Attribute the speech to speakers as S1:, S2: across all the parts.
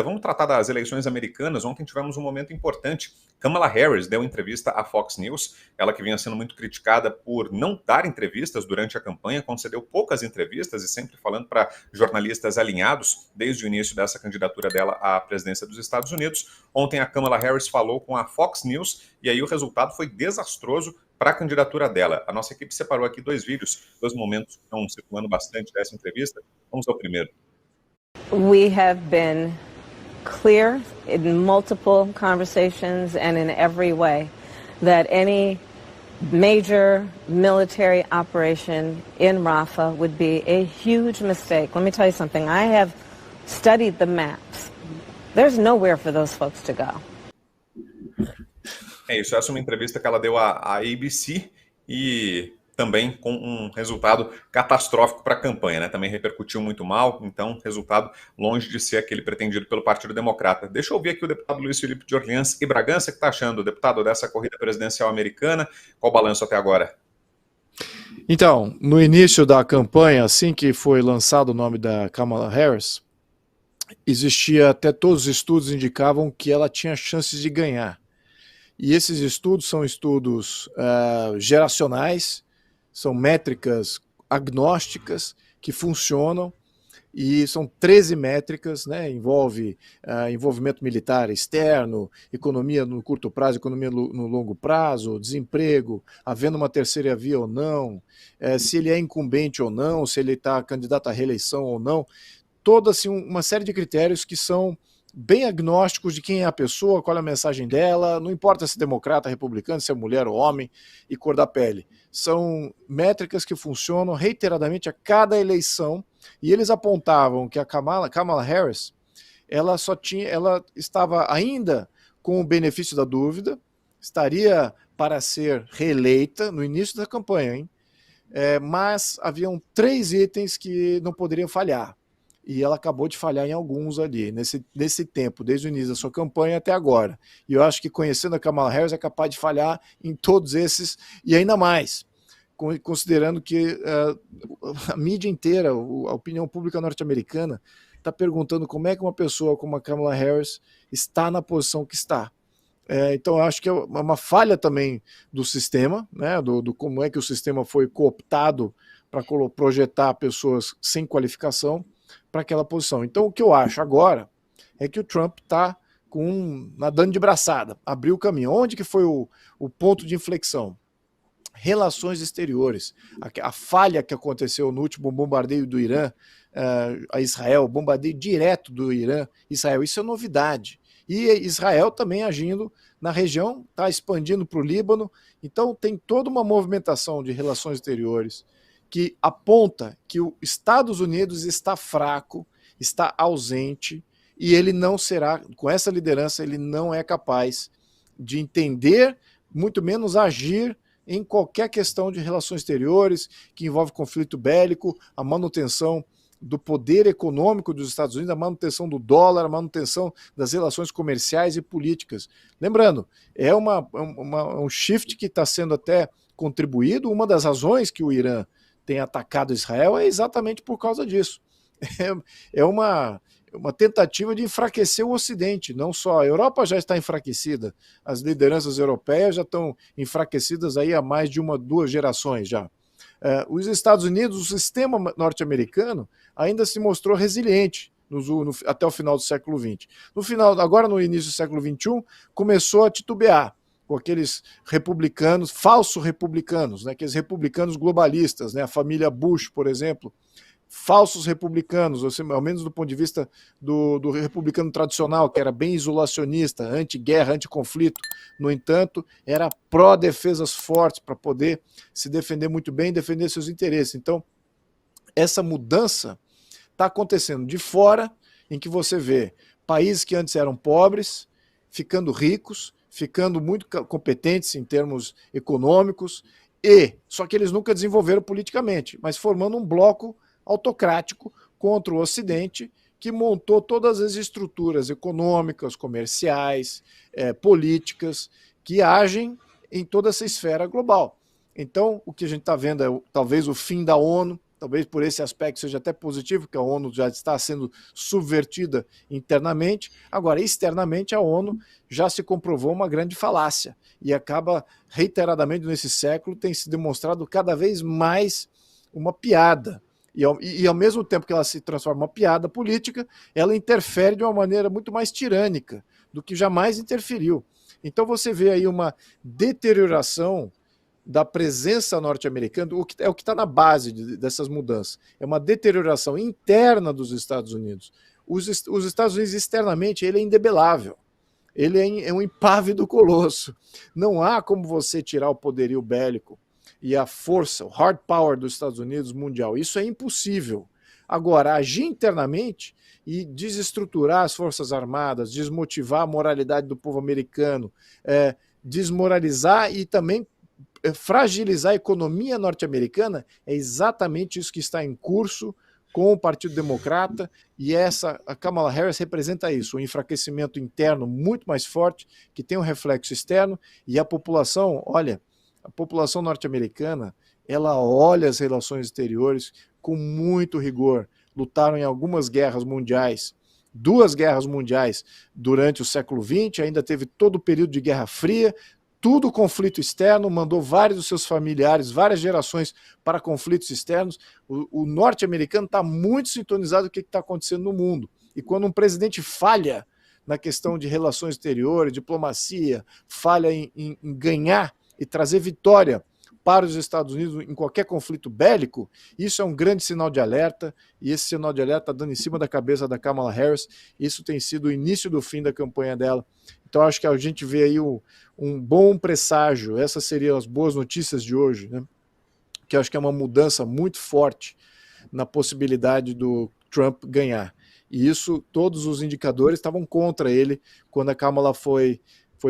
S1: Vamos tratar das eleições americanas. Ontem tivemos um momento importante. Kamala Harris deu entrevista à Fox News, ela que vinha sendo muito criticada por não dar entrevistas durante a campanha, concedeu poucas entrevistas e sempre falando para jornalistas alinhados desde o início dessa candidatura dela à presidência dos Estados Unidos. Ontem a Kamala Harris falou com a Fox News e aí o resultado foi desastroso para a candidatura dela. A nossa equipe separou aqui dois vídeos, dois momentos que estão circulando bastante dessa entrevista. Vamos ao primeiro.
S2: We have been clear in multiple conversations and in every way that any major military operation in Rafah would be a huge mistake. Let me tell you something. I have studied the maps. There's nowhere for those folks to go.
S1: É isso, essa é uma entrevista que ela deu à ABC e também com um resultado catastrófico para a campanha, né? Também repercutiu muito mal, então resultado longe de ser aquele pretendido pelo Partido Democrata. Deixa eu ouvir aqui o deputado Luiz Felipe de Orleans e Bragança, que está achando, deputado, dessa corrida presidencial americana. Qual o balanço até agora?
S3: Então, no início da campanha, assim que foi lançado o nome da Kamala Harris, existia, até todos os estudos indicavam que ela tinha chances de ganhar. E esses estudos são estudos geracionais, são métricas agnósticas que funcionam, e são 13 métricas, né? Envolve envolvimento militar externo, economia no curto prazo, economia no longo prazo, desemprego, havendo uma terceira via ou não, se ele é incumbente ou não, se ele está candidato à reeleição ou não, toda assim, uma série de critérios que são bem agnósticos de quem é a pessoa, qual é a mensagem dela, não importa se é democrata, republicano, se é mulher ou homem e cor da pele. São métricas que funcionam reiteradamente a cada eleição, e eles apontavam que a Kamala Harris, ela estava ainda com o benefício da dúvida, estaria para ser reeleita no início da campanha, hein? Mas haviam 3 itens que não poderiam falhar. E ela acabou de falhar em alguns ali, nesse tempo, desde o início da sua campanha até agora. E eu acho que, conhecendo a Kamala Harris, é capaz de falhar em todos esses e ainda mais, considerando que a mídia inteira, a opinião pública norte-americana, está perguntando como é que uma pessoa como a Kamala Harris está na posição que está. Então, eu acho que é uma falha também do sistema, né, do como é que o sistema foi cooptado para projetar pessoas sem qualificação para aquela posição. Então, o que eu acho agora é que o Trump está nadando de braçada, abriu o caminho. Onde que foi o ponto de inflexão? Relações exteriores. A falha que aconteceu no último bombardeio do Irã a Israel, bombardeio direto do Irã, Israel, isso é novidade. E Israel também agindo na região, está expandindo para o Líbano. Então, tem toda uma movimentação de relações exteriores que aponta que os Estados Unidos está fraco, está ausente, e ele não será, com essa liderança, ele não é capaz de entender, muito menos agir em qualquer questão de relações exteriores que envolve conflito bélico, a manutenção do poder econômico dos Estados Unidos, a manutenção do dólar, a manutenção das relações comerciais e políticas. Lembrando, é um shift que está sendo até contribuído. Uma das razões que o Irã tem atacado Israel é exatamente por causa disso. É uma tentativa de enfraquecer o Ocidente, não só a Europa já está enfraquecida, as lideranças europeias já estão enfraquecidas aí há mais de 2 gerações já. Os Estados Unidos, o sistema norte-americano, ainda se mostrou resiliente até o final do século XX. Agora no início do século XXI, começou a titubear com aqueles republicanos, falsos republicanos, né, aqueles republicanos globalistas, né, a família Bush, por exemplo, falsos republicanos, ou seja, ao menos do ponto de vista do republicano tradicional, que era bem isolacionista, anti-guerra, anti-conflito. No entanto, era pró-defesas fortes para poder se defender muito bem e defender seus interesses. Então, essa mudança está acontecendo de fora, em que você vê países que antes eram pobres, ficando ricos, ficando muito competentes em termos econômicos, só que eles nunca desenvolveram politicamente, mas formando um bloco autocrático contra o Ocidente, que montou todas as estruturas econômicas, comerciais, políticas, que agem em toda essa esfera global. Então, o que a gente está vendo é talvez o fim da ONU, talvez por esse aspecto seja até positivo, que a ONU já está sendo subvertida internamente. Agora, externamente, a ONU já se comprovou uma grande falácia e acaba reiteradamente nesse século tem se demonstrado cada vez mais uma piada. E ao mesmo tempo que ela se transforma em uma piada política, ela interfere de uma maneira muito mais tirânica do que jamais interferiu. Então você vê aí uma deterioração da presença norte-americana, é o que está na base dessas mudanças. É uma deterioração interna dos Estados Unidos. Os Estados Unidos, externamente, ele é indebelável. Ele é um impávido colosso. Não há como você tirar o poderio bélico e a força, o hard power dos Estados Unidos mundial. Isso é impossível. Agora, agir internamente e desestruturar as Forças Armadas, desmotivar a moralidade do povo americano, desmoralizar e também fragilizar a economia norte-americana, é exatamente isso que está em curso com o Partido Democrata, e a Kamala Harris representa isso, um enfraquecimento interno muito mais forte, que tem um reflexo externo, e a população, olha, a população norte-americana, ela olha as relações exteriores com muito rigor. Lutaram em algumas guerras mundiais, 2 guerras mundiais durante o século XX, ainda teve todo o período de Guerra Fria, tudo conflito externo, mandou vários dos seus familiares, várias gerações para conflitos externos. O norte-americano está muito sintonizado com o que está acontecendo no mundo. E quando um presidente falha na questão de relações exteriores, diplomacia, falha em ganhar e trazer vitória para os Estados Unidos em qualquer conflito bélico, isso é um grande sinal de alerta, e esse sinal de alerta está dando em cima da cabeça da Kamala Harris. Isso tem sido o início do fim da campanha dela. Então acho que a gente vê aí um bom presságio. Essas seriam as boas notícias de hoje, né? Que eu acho que é uma mudança muito forte na possibilidade do Trump ganhar. E isso, todos os indicadores estavam contra ele quando a Kamala foi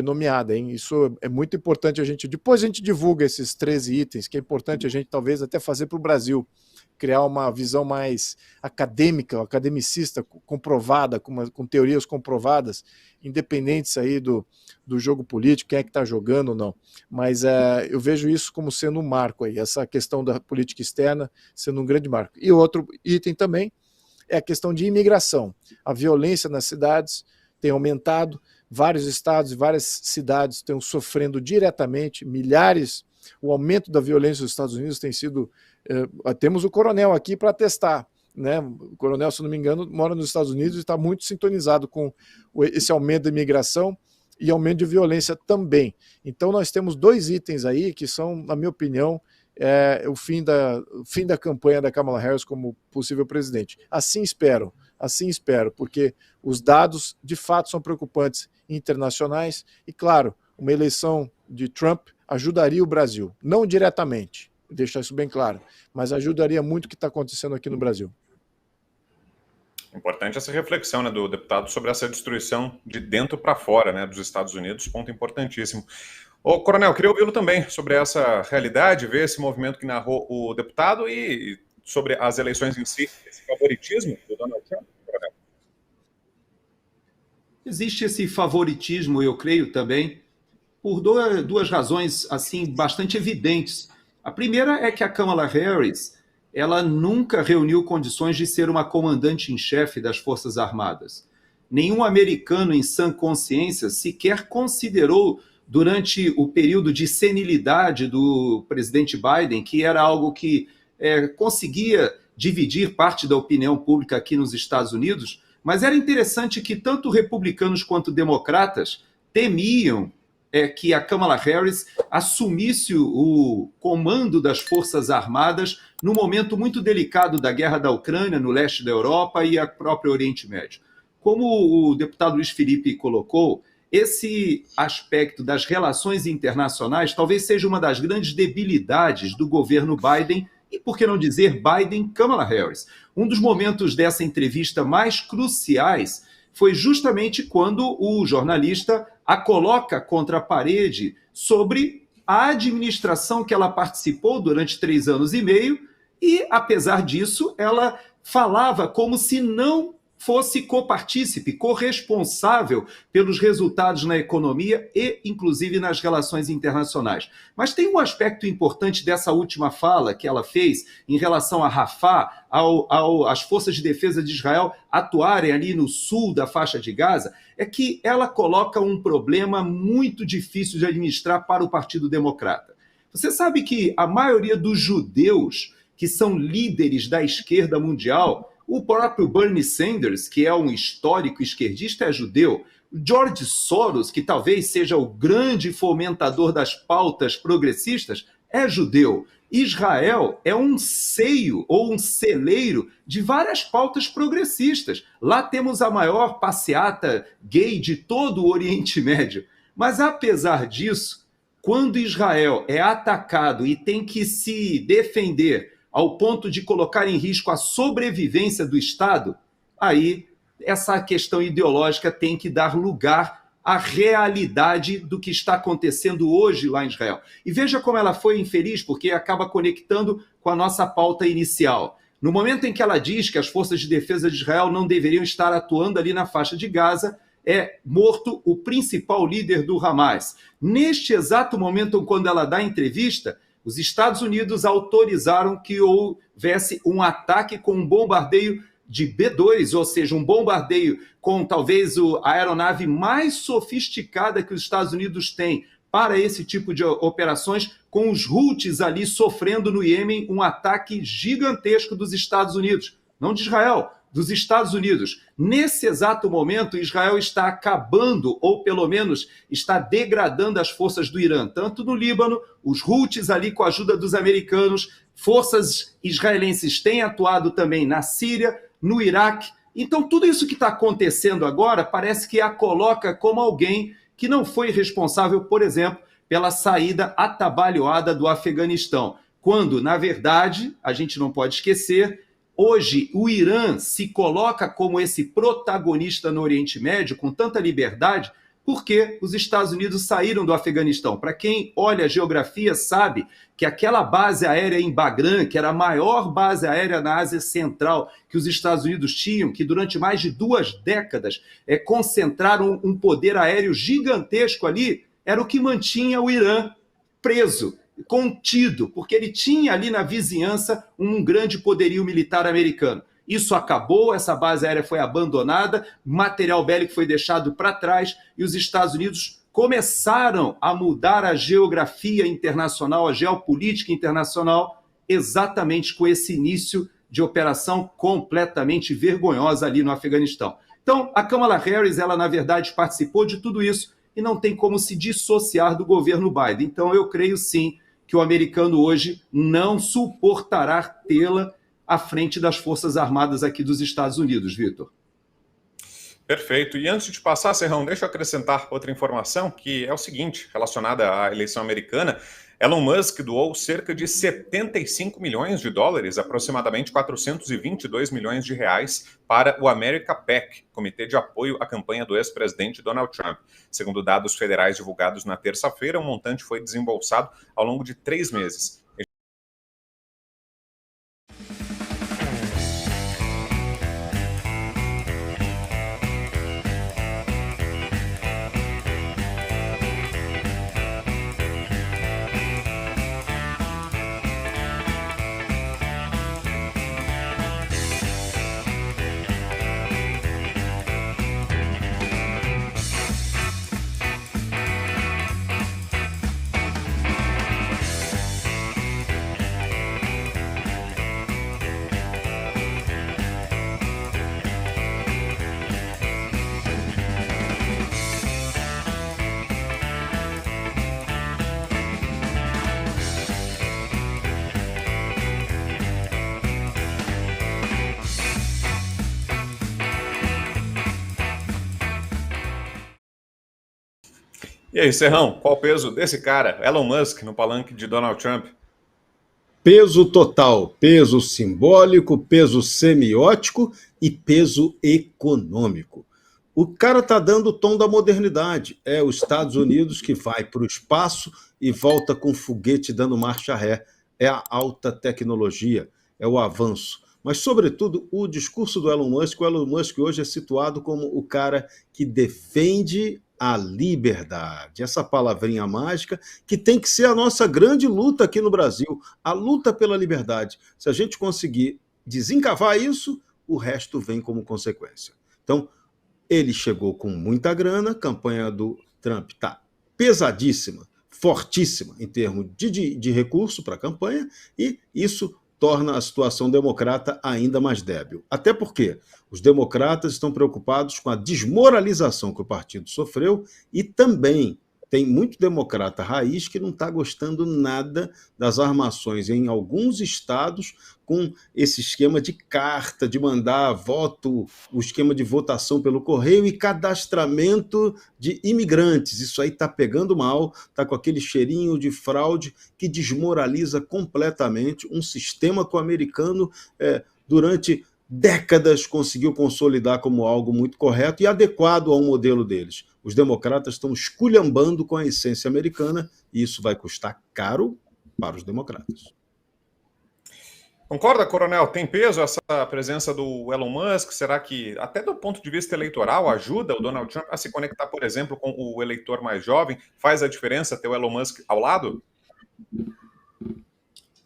S3: nomeada, hein? Isso é muito importante depois a gente divulga esses 13 itens, que é importante a gente talvez até fazer para o Brasil, criar uma visão mais acadêmica, academicista, comprovada, com teorias comprovadas, independentes aí do jogo político, quem é que está jogando ou não. Mas eu vejo isso como sendo um marco aí, essa questão da política externa sendo um grande marco. E outro item também é a questão de imigração. A violência nas cidades tem aumentado, vários estados e várias cidades estão sofrendo diretamente, o aumento da violência nos Estados Unidos tem sido... temos o coronel aqui para testar, né? O coronel, se não me engano, mora nos Estados Unidos e está muito sintonizado com esse aumento da imigração e aumento de violência também. Então nós temos 2 itens aí que são, na minha opinião, o fim da campanha da Kamala Harris como possível presidente. Assim espero, porque os dados de fato são preocupantes internacionais e, claro, uma eleição de Trump ajudaria o Brasil, não diretamente, deixar isso bem claro, mas ajudaria muito o que está acontecendo aqui no Brasil.
S1: Importante essa reflexão, né, do deputado sobre essa destruição de dentro para fora, né, dos Estados Unidos, ponto importantíssimo. Ô, coronel, queria ouvi-lo também sobre essa realidade, ver esse movimento que narrou o deputado e sobre as eleições em si, esse favoritismo do Donald Trump, coronel.
S4: Existe esse favoritismo, eu creio também, por duas razões assim bastante evidentes. A primeira é que a Kamala Harris, ela nunca reuniu condições de ser uma comandante em chefe das Forças Armadas. Nenhum americano em sã consciência sequer considerou, durante o período de senilidade do presidente Biden, que era algo que conseguia dividir parte da opinião pública aqui nos Estados Unidos, mas era interessante que tanto republicanos quanto democratas temiam que a Kamala Harris assumisse o comando das Forças Armadas num momento muito delicado da guerra da Ucrânia, no leste da Europa e a própria Oriente Médio. Como o deputado Luiz Felipe colocou, esse aspecto das relações internacionais talvez seja uma das grandes debilidades do governo Biden e, por que não dizer, Biden-Kamala Harris. Um dos momentos dessa entrevista mais cruciais foi justamente quando o jornalista a coloca contra a parede sobre a administração que ela participou durante 3 anos e meio e, apesar disso, ela falava como se não fosse copartícipe, corresponsável pelos resultados na economia e, inclusive, nas relações internacionais. Mas tem um aspecto importante dessa última fala que ela fez em relação a Rafah, às forças de defesa de Israel atuarem ali no sul da faixa de Gaza, é que ela coloca um problema muito difícil de administrar para o Partido Democrata. Você sabe que a maioria dos judeus que são líderes da esquerda mundial, o próprio Bernie Sanders, que é um histórico esquerdista, é judeu. George Soros, que talvez seja o grande fomentador das pautas progressistas, é judeu. Israel é um seio ou um celeiro de várias pautas progressistas. Lá temos a maior passeata gay de todo o Oriente Médio. Mas, apesar disso, quando Israel é atacado e tem que se defender ao ponto de colocar em risco a sobrevivência do Estado, aí essa questão ideológica tem que dar lugar à realidade do que está acontecendo hoje lá em Israel. E veja como ela foi infeliz, porque acaba conectando com a nossa pauta inicial. No momento em que ela diz que as forças de defesa de Israel não deveriam estar atuando ali na faixa de Gaza, é morto o principal líder do Hamas. Neste exato momento, quando ela dá a entrevista, os Estados Unidos autorizaram que houvesse um ataque com um bombardeio de B-2, ou seja, um bombardeio com talvez a aeronave mais sofisticada que os Estados Unidos têm para esse tipo de operações, com os Houthis ali sofrendo no Iêmen um ataque gigantesco dos Estados Unidos, não de Israel, dos Estados Unidos. Nesse exato momento, Israel está acabando, ou pelo menos está degradando as forças do Irã, tanto no Líbano, os Houthis ali com a ajuda dos americanos, forças israelenses têm atuado também na Síria, no Iraque. Então, tudo isso que está acontecendo agora parece que a coloca como alguém que não foi responsável, por exemplo, pela saída atabalhoada do Afeganistão, quando, na verdade, a gente não pode esquecer, hoje, o Irã se coloca como esse protagonista no Oriente Médio com tanta liberdade porque os Estados Unidos saíram do Afeganistão. Para quem olha a geografia, sabe que aquela base aérea em Bagram, que era a maior base aérea na Ásia Central que os Estados Unidos tinham, que durante mais de 2 décadas concentraram um poder aéreo gigantesco ali, era o que mantinha o Irã preso, contido, porque ele tinha ali na vizinhança um grande poderio militar americano. Isso acabou, essa base aérea foi abandonada, material bélico foi deixado para trás e os Estados Unidos começaram a mudar a geografia internacional, a geopolítica internacional, exatamente com esse início de operação completamente vergonhosa ali no Afeganistão. Então, a Kamala Harris, ela na verdade participou de tudo isso e não tem como se dissociar do governo Biden. Então, eu creio sim que o americano hoje não suportará tê-la à frente das Forças Armadas aqui dos Estados Unidos, Vitor.
S1: Perfeito. E antes de passar, Serrão, deixa eu acrescentar outra informação, que é o seguinte, relacionada à eleição americana. Elon Musk doou cerca de 75 milhões de dólares, aproximadamente 422 milhões de reais, para o America PAC, Comitê de Apoio à Campanha do ex-presidente Donald Trump. Segundo dados federais divulgados na terça-feira, o montante foi desembolsado ao longo de 3 meses. E aí, Serrão, qual o peso desse cara, Elon Musk, no palanque de Donald Trump?
S5: Peso total, peso simbólico, peso semiótico e peso econômico. O cara está dando o tom da modernidade. É os Estados Unidos que vai para o espaço e volta com foguete dando marcha ré. É a alta tecnologia, é o avanço. mas, sobretudo, o discurso do Elon Musk. O Elon Musk hoje é situado como o cara que defende a liberdade, essa palavrinha mágica que tem que ser a nossa grande luta aqui no Brasil, a luta pela liberdade. Se a gente conseguir desencavar isso, o resto vem como consequência. Então, ele chegou com muita grana, a campanha do Trump está pesadíssima, fortíssima em termos de recurso para a campanha, e isso torna a situação democrata ainda mais débil. Até porque os democratas estão preocupados com a desmoralização que o partido sofreu e também tem muito democrata raiz que não está gostando nada das armações em alguns estados com esse esquema de carta, de mandar voto, o esquema de votação pelo correio e cadastramento de imigrantes. Isso aí está pegando mal, está com aquele cheirinho de fraude que desmoraliza completamente um sistema que o americano, durante décadas, conseguiu consolidar como algo muito correto e adequado ao modelo deles. Os democratas estão esculhambando com a essência americana e isso vai custar caro para os democratas.
S1: Concorda, Coronel? Tem peso essa presença do Elon Musk? Será que, até do ponto de vista eleitoral, ajuda o Donald Trump a se conectar, por exemplo, com o eleitor mais jovem? Faz a diferença ter o Elon Musk ao lado?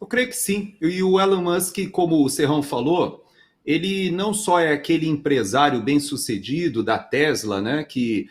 S4: Eu creio que sim. E o Elon Musk, como o Serrão falou, ele não só é aquele empresário bem-sucedido da Tesla, né, que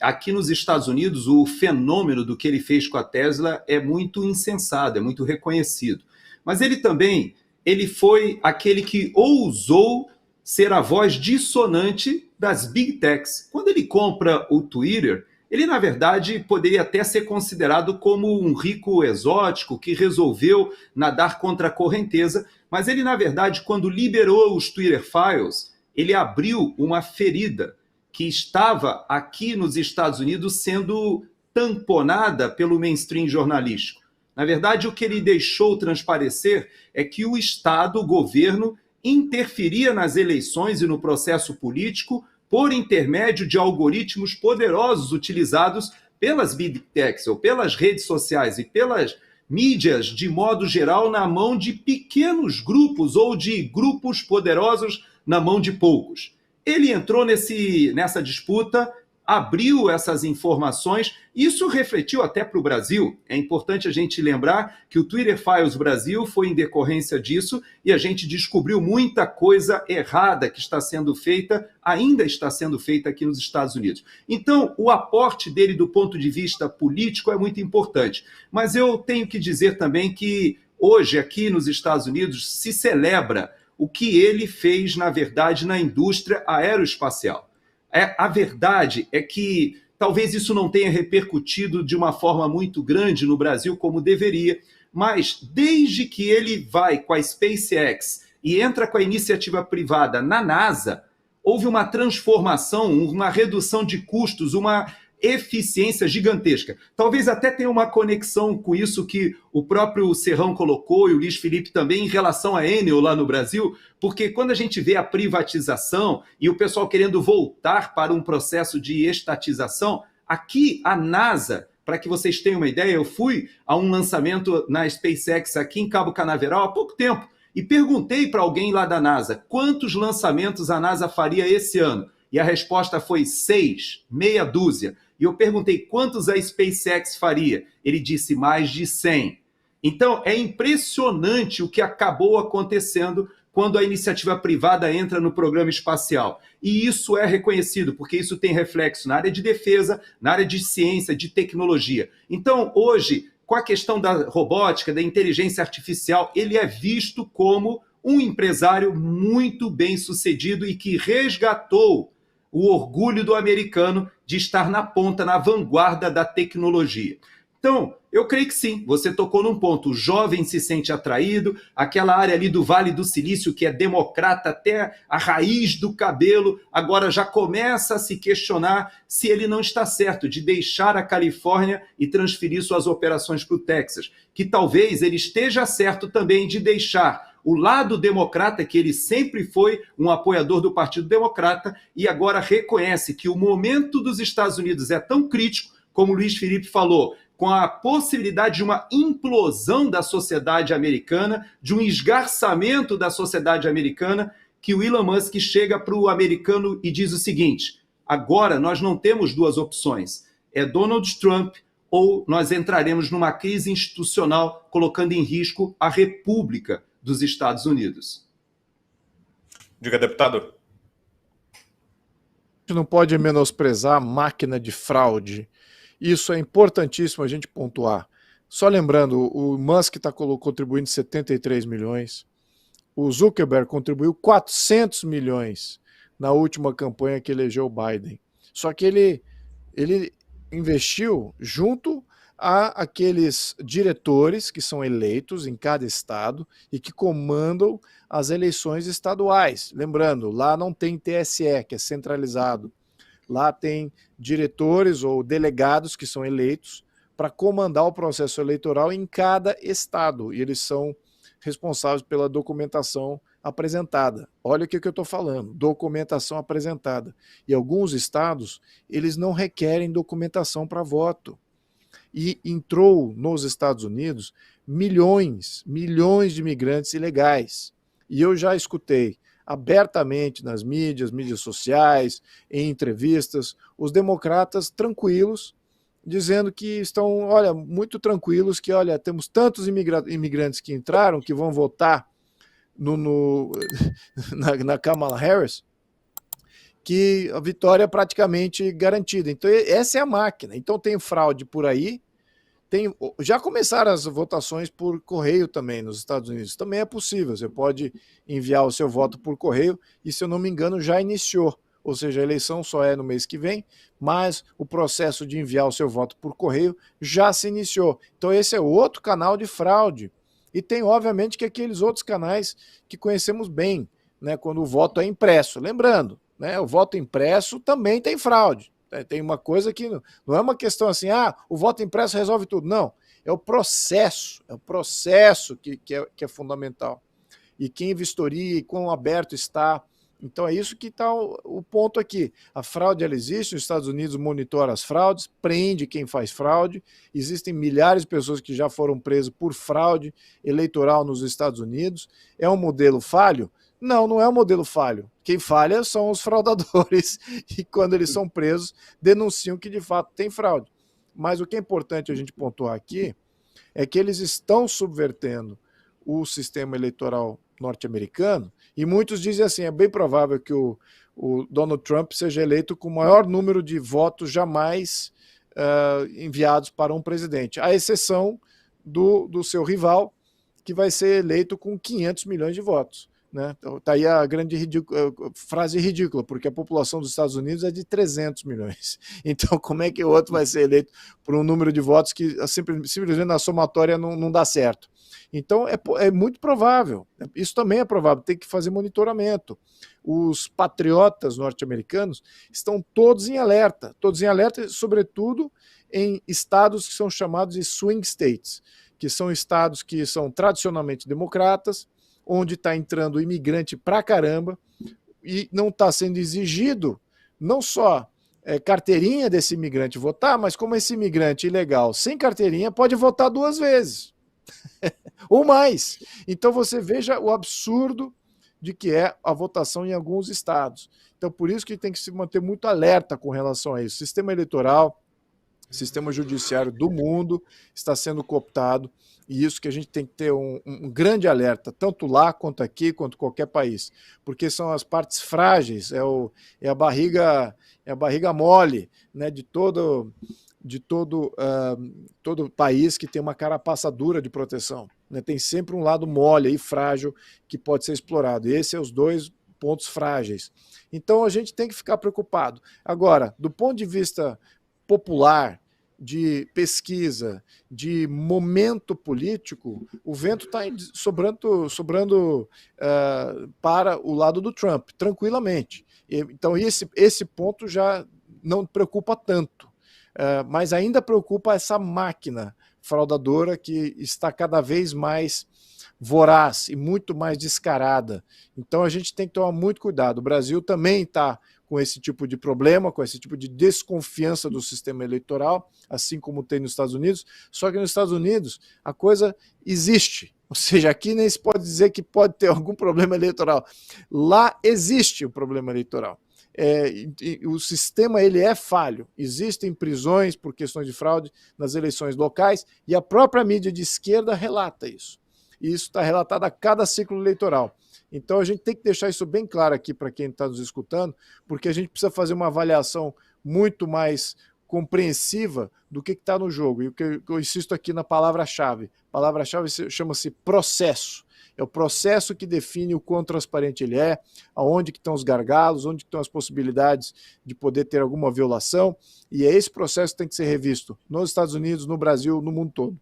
S4: aqui nos Estados Unidos o fenômeno do que ele fez com a Tesla é muito insensado, é muito reconhecido. Mas ele foi aquele que ousou ser a voz dissonante das Big Techs. Quando ele compra o Twitter, ele, na verdade, poderia até ser considerado como um rico exótico que resolveu nadar contra a correnteza, mas ele, na verdade, quando liberou os Twitter Files, ele abriu uma ferida que estava aqui nos Estados Unidos sendo tamponada pelo mainstream jornalístico. Na verdade, o que ele deixou transparecer é que o Estado, o governo, interferia nas eleições e no processo político por intermédio de algoritmos poderosos utilizados pelas Big Techs, ou pelas redes sociais e pelas mídias, de modo geral, na mão de pequenos grupos ou de grupos poderosos na mão de poucos. Ele entrou nessa disputa, abriu essas informações, isso refletiu até para o Brasil. É importante a gente lembrar que o Twitter Files Brasil foi em decorrência disso e a gente descobriu muita coisa errada que está sendo feita, ainda está sendo feita aqui nos Estados Unidos. Então, o aporte dele do ponto de vista político é muito importante. Mas eu tenho que dizer também que hoje aqui nos Estados Unidos se celebra o que ele fez, na verdade, na indústria aeroespacial. A verdade é que talvez isso não tenha repercutido de uma forma muito grande no Brasil como deveria, mas desde que ele vai com a SpaceX e entra com a iniciativa privada na NASA, houve uma transformação, uma redução de custos, uma eficiência gigantesca. Talvez até tenha uma conexão com isso que o próprio Serrão colocou e o Luiz Felipe também em relação à Enel lá no Brasil, porque quando a gente vê a privatização e o pessoal querendo voltar para um processo de estatização, aqui a NASA, para que vocês tenham uma ideia, eu fui a um lançamento na SpaceX aqui em Cabo Canaveral há pouco tempo e perguntei para alguém lá da NASA quantos lançamentos a NASA faria esse ano. E a resposta foi 6, meia dúzia. E eu perguntei quantos a SpaceX faria. Ele disse mais de 100. Então, é impressionante o que acabou acontecendo quando a iniciativa privada entra no programa espacial. E isso é reconhecido, porque isso tem reflexo na área de defesa, na área de ciência, de tecnologia. Então, hoje, com a questão da robótica, da inteligência artificial, ele é visto como um empresário muito bem-sucedido e que resgatou o orgulho do americano de estar na ponta, na vanguarda da tecnologia. Então, eu creio que sim, você tocou num ponto, o jovem se sente atraído, aquela área ali do Vale do Silício, que é democrata até a raiz do cabelo, agora já começa a se questionar se ele não está certo de deixar a Califórnia e transferir suas operações para o Texas, que talvez ele esteja certo também de deixar o lado democrata, que ele sempre foi um apoiador do Partido Democrata, e agora reconhece que o momento dos Estados Unidos é tão crítico, como o Luiz Felipe falou, com a possibilidade de uma implosão da sociedade americana, de um esgarçamento da sociedade americana, que o Elon Musk chega para o americano e diz o seguinte: agora nós não temos duas opções, é Donald Trump ou nós entraremos numa crise institucional, colocando em risco a República dos Estados Unidos.
S1: Diga, deputado.
S3: A gente não pode menosprezar a máquina de fraude. Isso é importantíssimo a gente pontuar. Só lembrando, o Musk está contribuindo 73 milhões, o Zuckerberg contribuiu 400 milhões na última campanha que elegeu o Biden. Só que ele investiu junto a aqueles diretores que são eleitos em cada estado e que comandam as eleições estaduais. Lembrando, lá não tem TSE, que é centralizado. Lá tem diretores ou delegados que são eleitos para comandar o processo eleitoral em cada estado. E eles são responsáveis pela documentação apresentada. Olha o que eu estou falando, documentação apresentada. E alguns estados, eles não requerem documentação para voto. E entrou nos Estados Unidos milhões de imigrantes ilegais. E eu já escutei abertamente nas mídias sociais, em entrevistas, os democratas tranquilos, dizendo que estão, olha, muito tranquilos, que, olha, temos tantos imigrantes que entraram, que vão votar na Kamala Harris, que a vitória é praticamente garantida. Então, essa é a máquina. Então, tem fraude por aí. Já começaram as votações por correio também nos Estados Unidos. Também é possível. Você pode enviar o seu voto por correio e, se eu não me engano, já iniciou. Ou seja, a eleição só é no mês que vem, mas o processo de enviar o seu voto por correio já se iniciou. Então, esse é outro canal de fraude. E tem, obviamente, que aqueles outros canais que conhecemos bem, né, quando o voto é impresso. Lembrando, né, o voto impresso também tem fraude. Tem uma coisa que não é uma questão assim, o voto impresso resolve tudo. Não, é o processo que é fundamental. E quem vistoria e quão aberto está. Então é isso que está o ponto aqui. A fraude, ela existe, os Estados Unidos monitora as fraudes, prende quem faz fraude. Existem milhares de pessoas que já foram presas por fraude eleitoral nos Estados Unidos. É um modelo falho? Não, não é um modelo falho. Quem falha são os fraudadores e quando eles são presos, denunciam que de fato tem fraude. Mas o que é importante a gente pontuar aqui é que eles estão subvertendo o sistema eleitoral norte-americano e muitos dizem assim, é bem provável que o Donald Trump seja eleito com o maior número de votos jamais enviados para um presidente, à exceção do seu rival, que vai ser eleito com 500 milhões de votos. Né? Então, tá aí a grande frase ridícula, porque a população dos Estados Unidos é de 300 milhões. Então, como é que o outro vai ser eleito por um número de votos que simplesmente na somatória não dá certo? Então, é muito provável. Isso também é provável, tem que fazer monitoramento. Os patriotas norte-americanos estão todos em alerta, sobretudo em estados que são chamados de swing states, que são estados que são tradicionalmente democratas, onde está entrando imigrante pra caramba e não está sendo exigido não só carteirinha desse imigrante votar, mas como esse imigrante ilegal sem carteirinha pode votar 2 vezes ou mais. Então você veja o absurdo de que é a votação em alguns estados. Então por isso que tem que se manter muito alerta com relação a isso. O sistema eleitoral, sistema judiciário do mundo está sendo cooptado. E isso que a gente tem que ter um grande alerta, tanto lá quanto aqui, quanto qualquer país, porque são as partes frágeis, é a barriga mole, né, de todo país que tem uma carapaça dura de proteção. Né, tem sempre um lado mole e frágil que pode ser explorado. E esses são os 2 pontos frágeis. Então a gente tem que ficar preocupado. Agora, do ponto de vista popular, de pesquisa, de momento político, o vento está sobrando para o lado do Trump, tranquilamente. Então esse ponto já não preocupa tanto, mas ainda preocupa essa máquina fraudadora que está cada vez mais voraz e muito mais descarada. Então a gente tem que tomar muito cuidado. O Brasil também está com esse tipo de problema, com esse tipo de desconfiança do sistema eleitoral, assim como tem nos Estados Unidos, só que nos Estados Unidos a coisa existe. Ou seja, aqui nem se pode dizer que pode ter algum problema eleitoral. Lá existe o problema eleitoral. O sistema ele é falho. Existem prisões por questões de fraude nas eleições locais e a própria mídia de esquerda relata isso. E isso está relatado a cada ciclo eleitoral. Então a gente tem que deixar isso bem claro aqui para quem está nos escutando, porque a gente precisa fazer uma avaliação muito mais compreensiva do que está no jogo. E o que eu insisto aqui na palavra-chave. A palavra-chave chama-se processo. É o processo que define o quão transparente ele é, aonde que estão os gargalos, onde que estão as possibilidades de poder ter alguma violação, e é esse processo que tem que ser revisto nos Estados Unidos, no Brasil, no mundo todo.